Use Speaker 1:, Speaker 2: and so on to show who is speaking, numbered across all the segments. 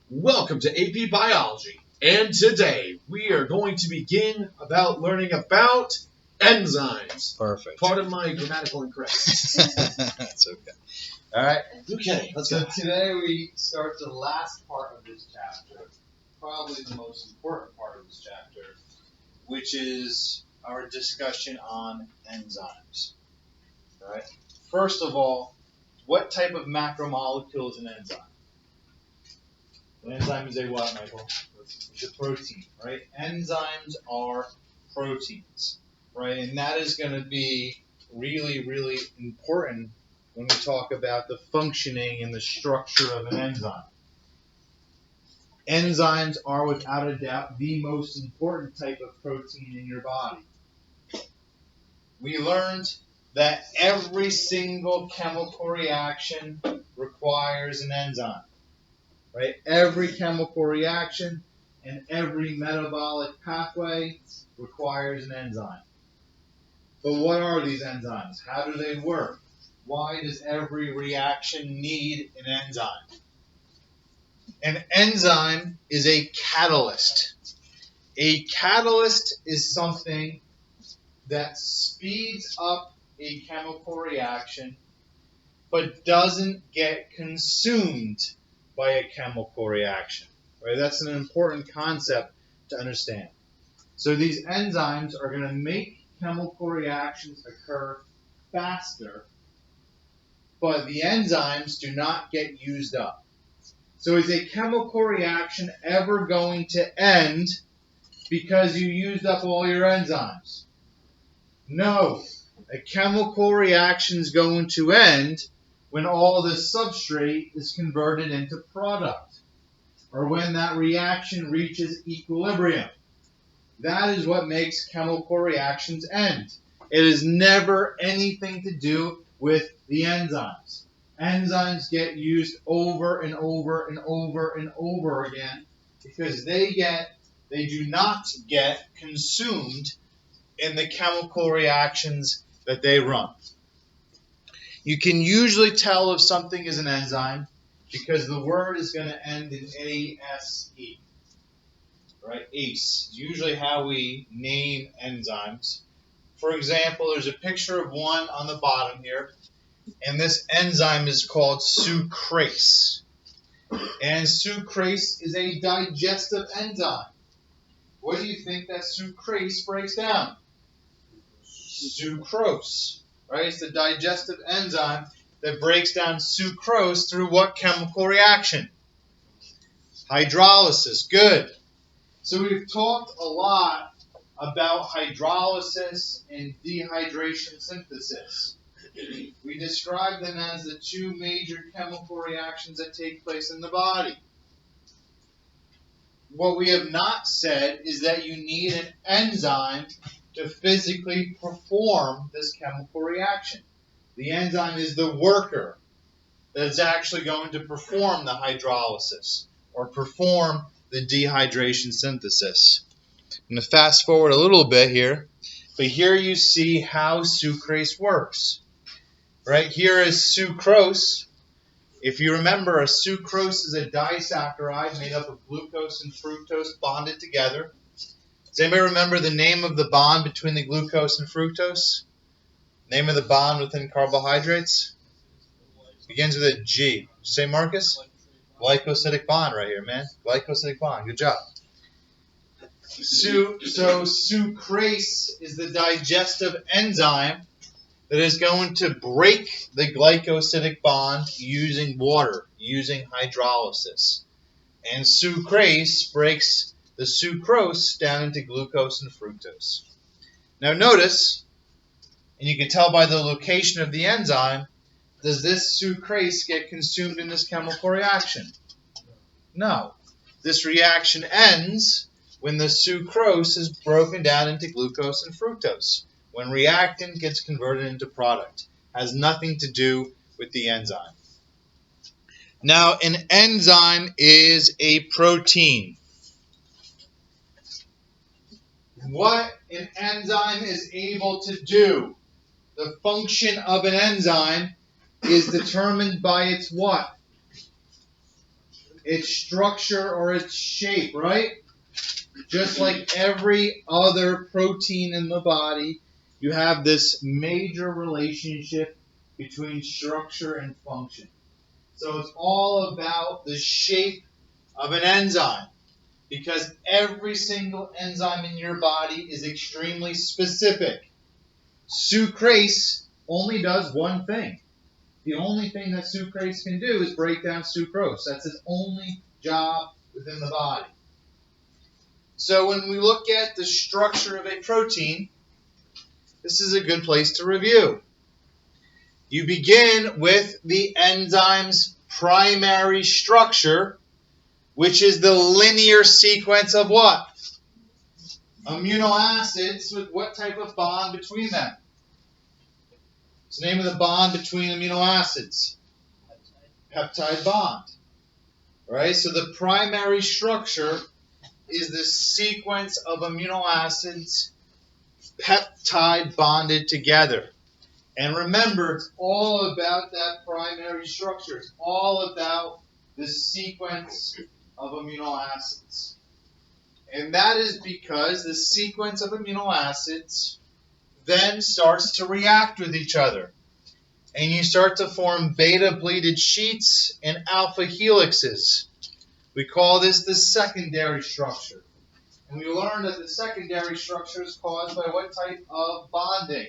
Speaker 1: Welcome to AP Biology, and today we are going to begin learning about enzymes.
Speaker 2: Perfect.
Speaker 1: Pardon my grammatical incorrectness.
Speaker 2: That's okay. All right.
Speaker 1: Okay, let's
Speaker 2: So
Speaker 1: go.
Speaker 2: today we start the last part of this chapter, probably the most important part of this chapter, which is our discussion on enzymes. All right. First of all, what type of macromolecule is an enzyme? An enzyme is a what, Michael? It's a protein, right? Enzymes are proteins, right? And that is going to be really, really important when we talk about the functioning and the structure of an enzyme. Enzymes are, without a doubt, the most important type of protein in your body. We learned that every single chemical reaction requires an enzyme. Right? Every chemical reaction and every metabolic pathway requires an enzyme. But what are these enzymes? How do they work? Why does every reaction need an enzyme? An enzyme is a catalyst. A catalyst is something that speeds up a chemical reaction but doesn't get consumed by a chemical reaction. Right? That's an important concept to understand. So these enzymes are going to make chemical reactions occur faster, but the enzymes do not get used up. So is a chemical reaction ever going to end because you used up all your enzymes? No. A chemical reaction is going to end when all the substrate is converted into product, or when that reaction reaches equilibrium. That is what makes chemical reactions end. It is never anything to do with the enzymes. Enzymes get used over and over and over and over again because they do not get consumed in the chemical reactions that they run. You can usually tell if something is an enzyme because the word is going to end in A-S-E. Right? ACE is usually how we name enzymes. For example, there's a picture of one on the bottom here, and this enzyme is called sucrase. And sucrase is a digestive enzyme. What do you think that sucrase breaks down? Sucrose. Right? It's the digestive enzyme that breaks down sucrose through what chemical reaction? Hydrolysis. Good. So we've talked a lot about hydrolysis and dehydration synthesis. We describe them as the two major chemical reactions that take place in the body. What we have not said is that you need an enzyme to physically perform this chemical reaction. The enzyme is the worker that's actually going to perform the hydrolysis or perform the dehydration synthesis. I'm going to fast forward a little bit here, but here you see how sucrase works. Right here is sucrose. If you remember, a sucrose is a disaccharide made up of glucose and fructose bonded together. Does anybody remember the name of the bond between the glucose and fructose? Name of the bond within carbohydrates? Begins with a G. Did you say, Marcus? Glycosidic bond right here, man. Glycosidic bond. Good job. So sucrase is the digestive enzyme that is going to break the glycosidic bond using water, using hydrolysis. And sucrase breaks the sucrose down into glucose and fructose. Now notice, and you can tell by the location of the enzyme, does this sucrase get consumed in this chemical reaction? No. This reaction ends when the sucrose is broken down into glucose and fructose. When reactant gets converted into product. Has nothing to do with the enzyme. Now, an enzyme is a protein. What an enzyme is able to do, the function of an enzyme is determined by its what? its structure or its shape, right? Just like every other protein in the body, you have this major relationship between structure and function. So it's all about the shape of an enzyme, because every single enzyme in your body is extremely specific. Sucrase only does one thing. The only thing that sucrase can do is break down sucrose. That's its only job within the body. So when we look at the structure of a protein, this is a good place to review. You begin with the enzyme's primary structure, which is the linear sequence of what? Amino acids with what type of bond between them? What's the name of the bond between amino acids? Peptide bond. Right? So the primary structure is the sequence of amino acids peptide bonded together. And remember, it's all about that primary structure. It's all about the sequence of amino acids. And that is because the sequence of amino acids then starts to react with each other. And you start to form beta-pleated sheets and alpha helixes. We call this the secondary structure. And we learned that the secondary structure is caused by what type of bonding?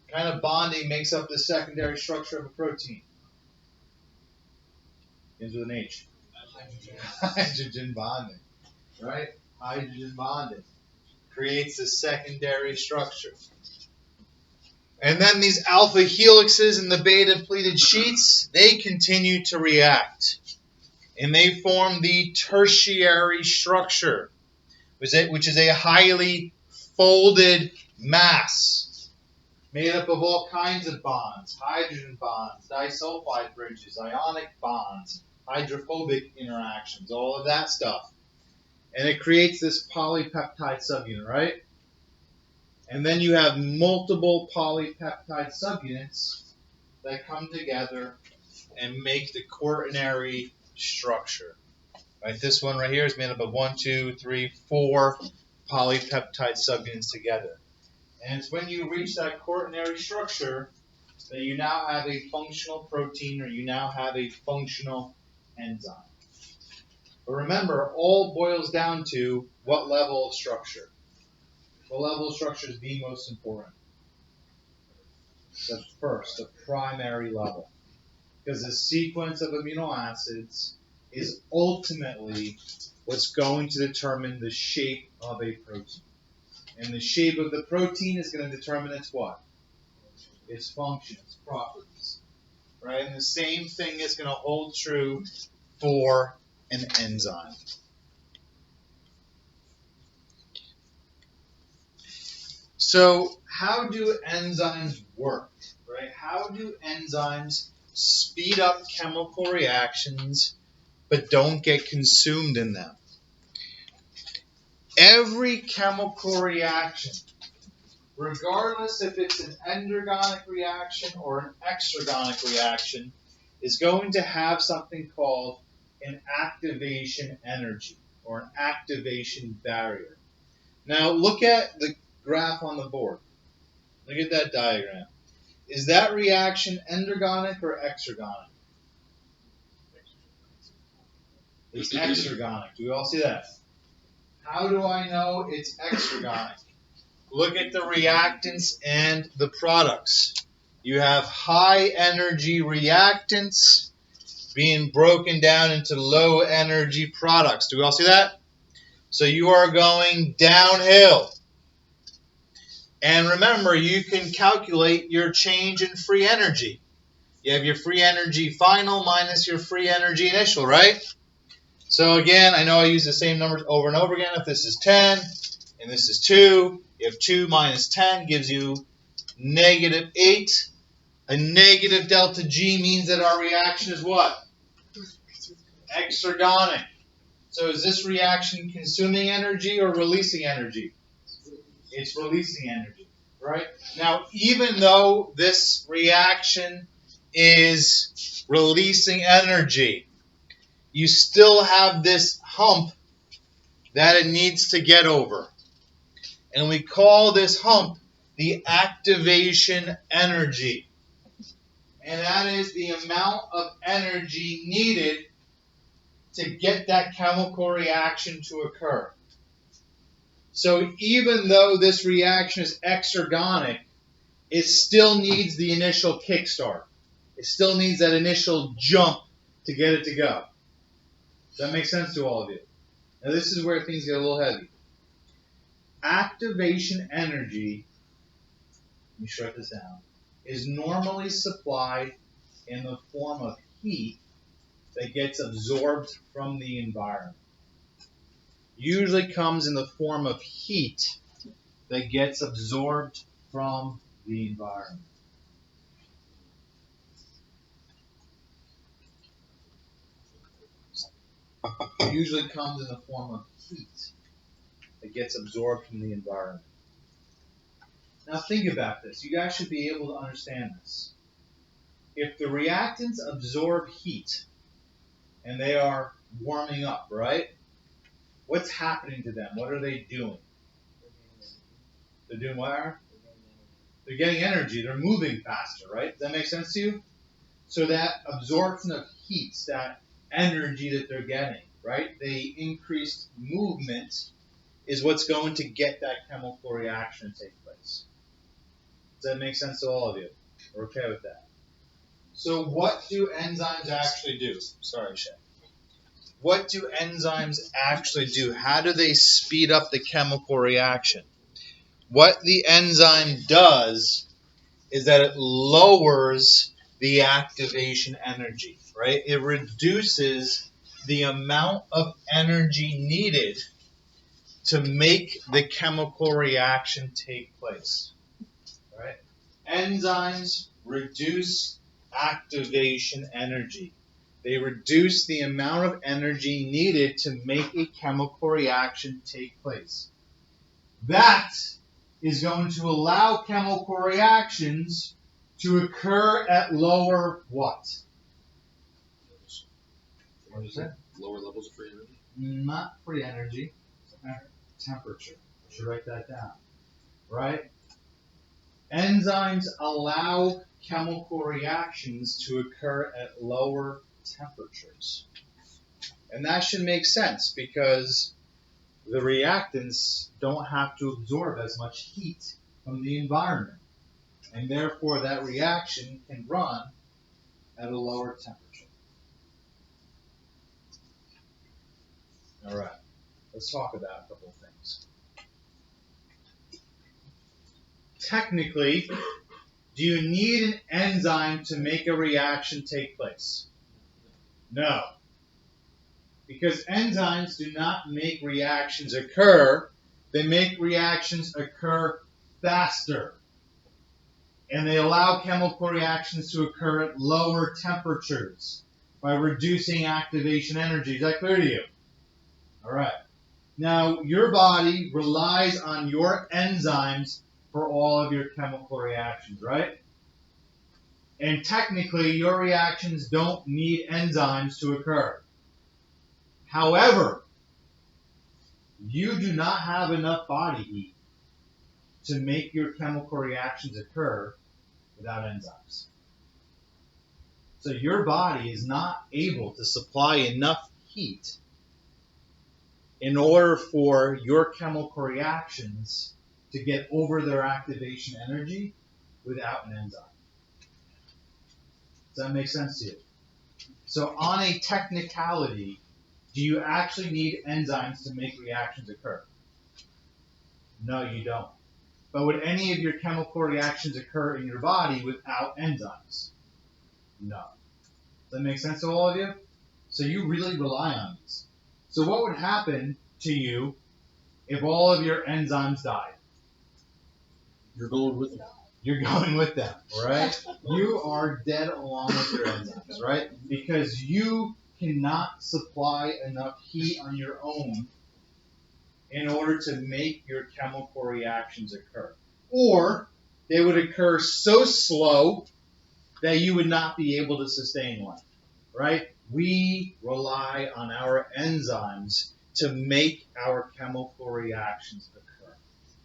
Speaker 2: What kind of bonding makes up the secondary structure of a protein? Begins with an H. Hydrogen bonding. Right? Hydrogen bonding creates the secondary structure. And then these alpha helixes and the beta-pleated sheets, they continue to react. And they form the tertiary structure, which is a highly folded mass made up of all kinds of bonds, hydrogen bonds, disulfide bridges, ionic bonds, hydrophobic interactions, all of that stuff. And it creates this polypeptide subunit, right? And then you have multiple polypeptide subunits that come together and make the quaternary structure. Right? This one right here is made up of 1, 2, 3, 4 polypeptide subunits together. And it's when you reach that quaternary structure that you now have a functional protein, or you now have a functional enzyme. But remember, all boils down to what level of structure. What level of structure is the most important? The first, the primary level. Because the sequence of amino acids is ultimately what's going to determine the shape of a protein. And the shape of the protein is going to determine its what? Its function, its properties. Right? And the same thing is going to hold true for an enzyme. So how do enzymes work? Right? How do enzymes speed up chemical reactions but don't get consumed in them? Every chemical reaction, regardless if it's an endergonic reaction or an exergonic reaction, is going to have something called an activation energy or an activation barrier. Now look at the graph on the board. Look at that diagram. Is that reaction endergonic or exergonic? It's exergonic. Do we all see that? How do I know it's exergonic? Look at the reactants and the products. You have high energy reactants being broken down into low energy products. Do we all see that? So you are going downhill. And remember, you can calculate your change in free energy. You have your free energy final minus your free energy initial, right? So again, I know I use the same numbers over and over again. If this is 10 and this is 2, you have 2 minus 10 gives you negative 8. A negative delta G means that our reaction is what? Exergonic. So is this reaction consuming energy or releasing energy? It's releasing energy, right? Now, even though this reaction is releasing energy. You still have this hump that it needs to get over. And we call this hump the activation energy. And that is the amount of energy needed to get that chemical reaction to occur. So even though this reaction is exergonic, it still needs the initial kickstart. It still needs that initial jump to get it to go. Does that make sense to all of you? Now this is where things get a little heavy. Activation energy, let me shut this down, is normally supplied in the form of heat that gets absorbed from the environment. Usually comes in the form of heat that gets absorbed from the environment. Usually comes in the form of heat that gets absorbed from the environment. Now think about this. You guys should be able to understand this. If the reactants absorb heat and they are warming up, right? What's happening to them? What are they doing? They're doing what? They're getting energy. They're moving faster, right? Does that make sense to you? So that absorption of heat, that energy that they're getting, right? The increased movement is what's going to get that chemical reaction to take place. Does that make sense to all of you? We're okay with that. So what do enzymes actually do? Sorry, Shay. What do enzymes actually do? How do they speed up the chemical reaction? What the enzyme does is that it lowers the activation energy, right? It reduces the amount of energy needed to make the chemical reaction take place, right? Enzymes reduce activation energy. They reduce the amount of energy needed to make a chemical reaction take place. That is going to allow chemical reactions to occur at lower what? What is that?
Speaker 1: Lower levels of free energy?
Speaker 2: Not free energy, temperature. I should write that down. Right? Enzymes allow chemical reactions to occur at lower temperatures. And that should make sense because the reactants don't have to absorb as much heat from the environment. And therefore that reaction can run at a lower temperature. All right, let's talk about a couple of things. Technically, do you need an enzyme to make a reaction take place? No. Because enzymes do not make reactions occur, they make reactions occur faster. And they allow chemical reactions to occur at lower temperatures by reducing activation energy. Is that clear to you? All right. Now, your body relies on your enzymes for all of your chemical reactions, right? And technically, your reactions don't need enzymes to occur. However, you do not have enough body heat to make your chemical reactions occur without enzymes. So your body is not able to supply enough heat in order for your chemical reactions to get over their activation energy without an enzyme. Does that make sense to you? So on a technicality, do you actually need enzymes to make reactions occur? No, you don't. But would any of your chemical reactions occur in your body without enzymes? No. Does that make sense to all of you? So you really rely on these. So what would happen to you if all of your enzymes died?
Speaker 1: You're going with them.
Speaker 2: You're going with them, right? You are dead along with your enzymes, right? Because you cannot supply enough heat on your own in order to make your chemical reactions occur. Or they would occur so slow that you would not be able to sustain life, right? We rely on our enzymes to make our chemical reactions occur,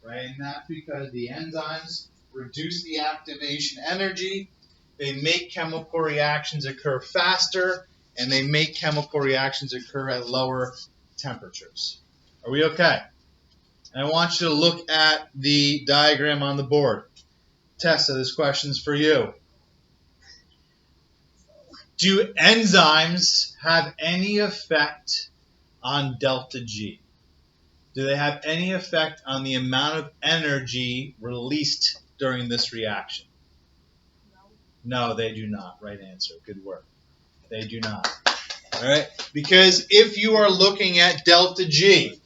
Speaker 2: right? And that's because the enzymes reduce the activation energy, they make chemical reactions occur faster, and they make chemical reactions occur at lower temperatures. Are we okay? And I want you to look at the diagram on the board. Tessa, this question's for you. Do enzymes have any effect on delta G? Do they have any effect on the amount of energy released during this reaction? No, they do not. Right answer. Good work. They do not. All right? Because if you are looking at delta G,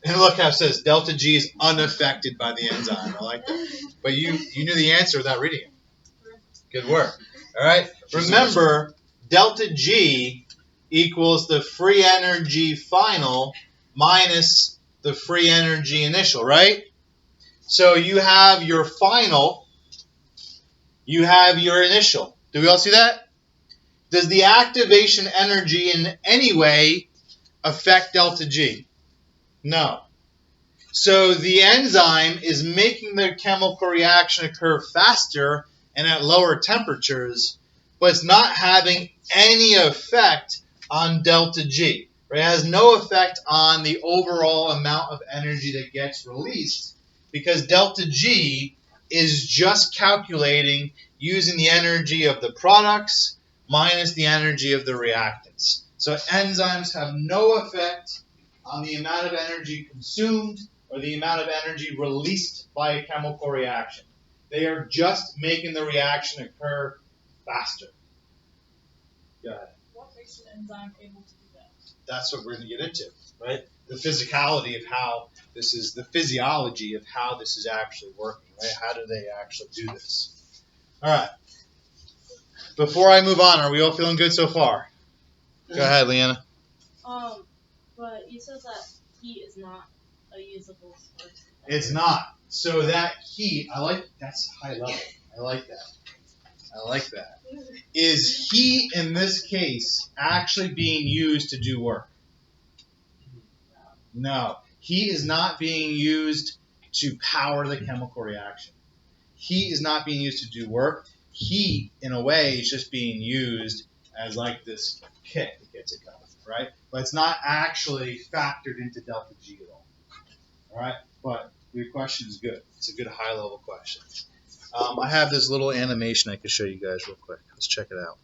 Speaker 2: and look how it says delta G is unaffected by the enzyme. I like that. But you knew the answer without reading it. Good work. All right? Remember, delta G equals the free energy final minus the free energy initial, right? So you have your final, you have your initial. Do we all see that? Does the activation energy in any way affect delta G? No. So the enzyme is making the chemical reaction occur faster and at lower temperatures, but it's not having any effect on delta G. Right? It has no effect on the overall amount of energy that gets released because delta G is just calculating using the energy of the products minus the energy of the reactants. So enzymes have no effect on the amount of energy consumed or the amount of energy released by a chemical reaction. They are just making the reaction occur faster. Go ahead.
Speaker 3: What makes an enzyme able to do that?
Speaker 2: That's what we're going to get into, right? The physicality of how this is, the physiology of how this is actually working, right? How do they actually do this? All right. Before I move on, are we all feeling good so far? Go ahead, Leanna.
Speaker 3: But you said that heat is not a usable source.
Speaker 2: It's not. So that heat, that's high level. I like that. Is heat in this case actually being used to do work? No. Heat is not being used to power the chemical reaction. Heat is not being used to do work. Heat, in a way, is just being used as like this kick that gets it going, right? But it's not actually factored into delta G at all. All right? But your question is good. It's a good high-level question. I have this little animation I can show you guys real quick. Let's check it out.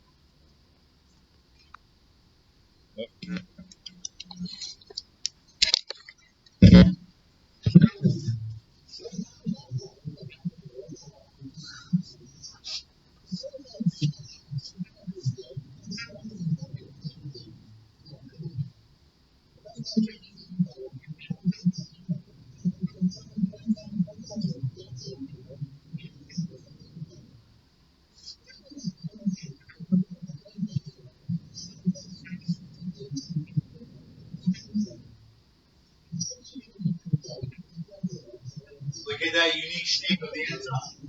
Speaker 2: Look at that unique shape of the enzyme.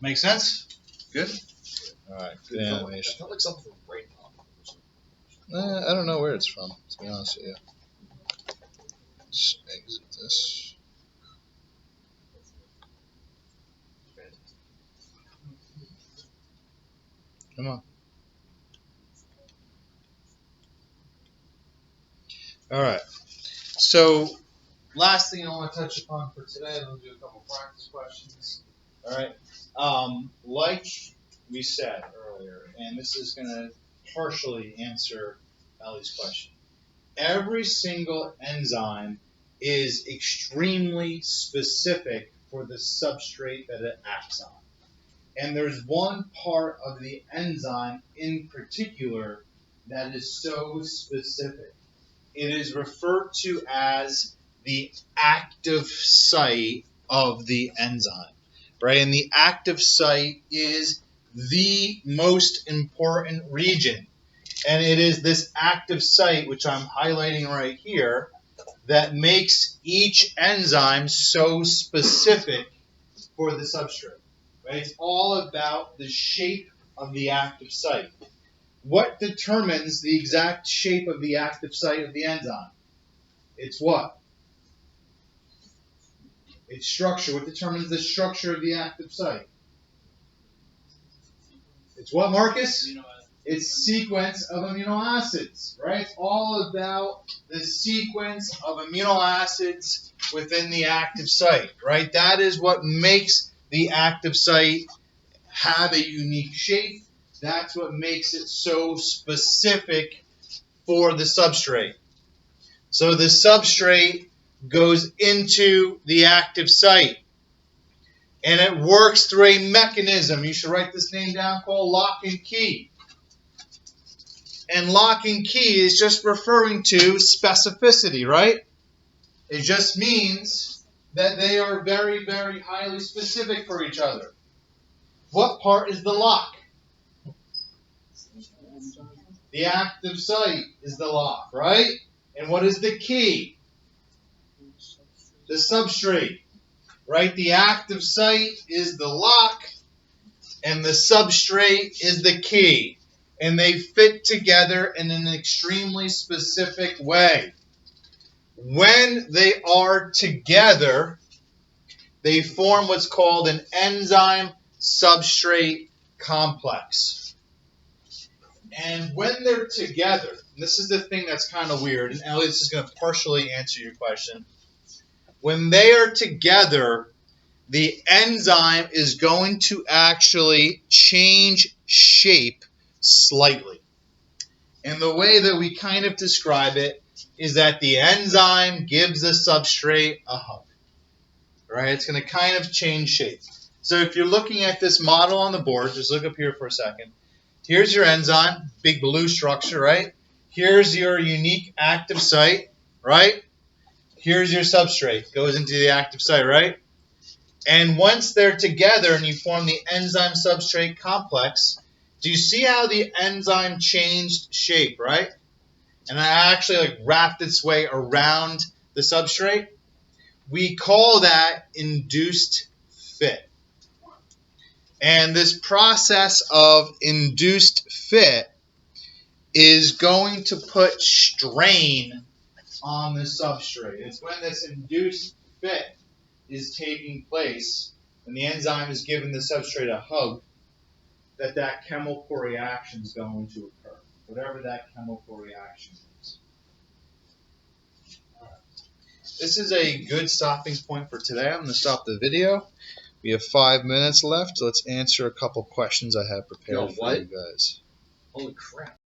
Speaker 2: Make sense? Good? All right, good animation.
Speaker 1: I felt like something from Brain Pop.
Speaker 2: I don't know where it's from, to be honest with you. Let's exit this. Come on. All right. So, last thing I want to touch upon for today, and we'll do a couple practice questions. All right. Like we said earlier, and this is going to partially answer Ellie's question. Every single enzyme is extremely specific for the substrate that it acts on. And there's one part of the enzyme in particular that is so specific. It is referred to as the active site of the enzyme, right? And the active site is the most important region. And it is this active site, which I'm highlighting right here, that makes each enzyme so specific for the substrate. Right? It's all about the shape of the active site. What determines the exact shape of the active site of the enzyme? It's what? It's structure. What determines the structure of the active site? It's what, Marcus? It's sequence of amino acids, right? It's all about the sequence of amino acids within the active site, right? That is what makes the active site have a unique shape. That's what makes it so specific for the substrate. So the substrate goes into the active site, and it works through a mechanism. You should write this name down, called lock and key. And lock and key is just referring to specificity, right? It just means that they are very, very highly specific for each other. What part is the lock? The active site is the lock, right? And what is the key? The substrate, right? The active site is the lock, and the substrate is the key. And they fit together in an extremely specific way. When they are together, they form what's called an enzyme substrate complex. And when they're together, and this is the thing that's kind of weird, and Elliot's is going to partially answer your question. When they are together, the enzyme is going to actually change shape slightly. And the way that we kind of describe it is that the enzyme gives the substrate a hug. Right? It's going to kind of change shape. So if you're looking at this model on the board, just look up here for a second. Here's your enzyme, big blue structure, right? Here's your unique active site, right? Here's your substrate, goes into the active site, right? And once they're together and you form the enzyme substrate complex, do you see how the enzyme changed shape, right? And it actually wrapped its way around the substrate? We call that induced fit. And this process of induced fit is going to put strain on the substrate. It's when this induced fit is taking place and the enzyme is giving the substrate a hug that chemical reaction is going to occur, whatever that chemical reaction is. All right. This is a good stopping point for today. I'm going to stop the video. We have 5 minutes left. Let's answer a couple questions I have prepared for you guys.
Speaker 1: Holy crap.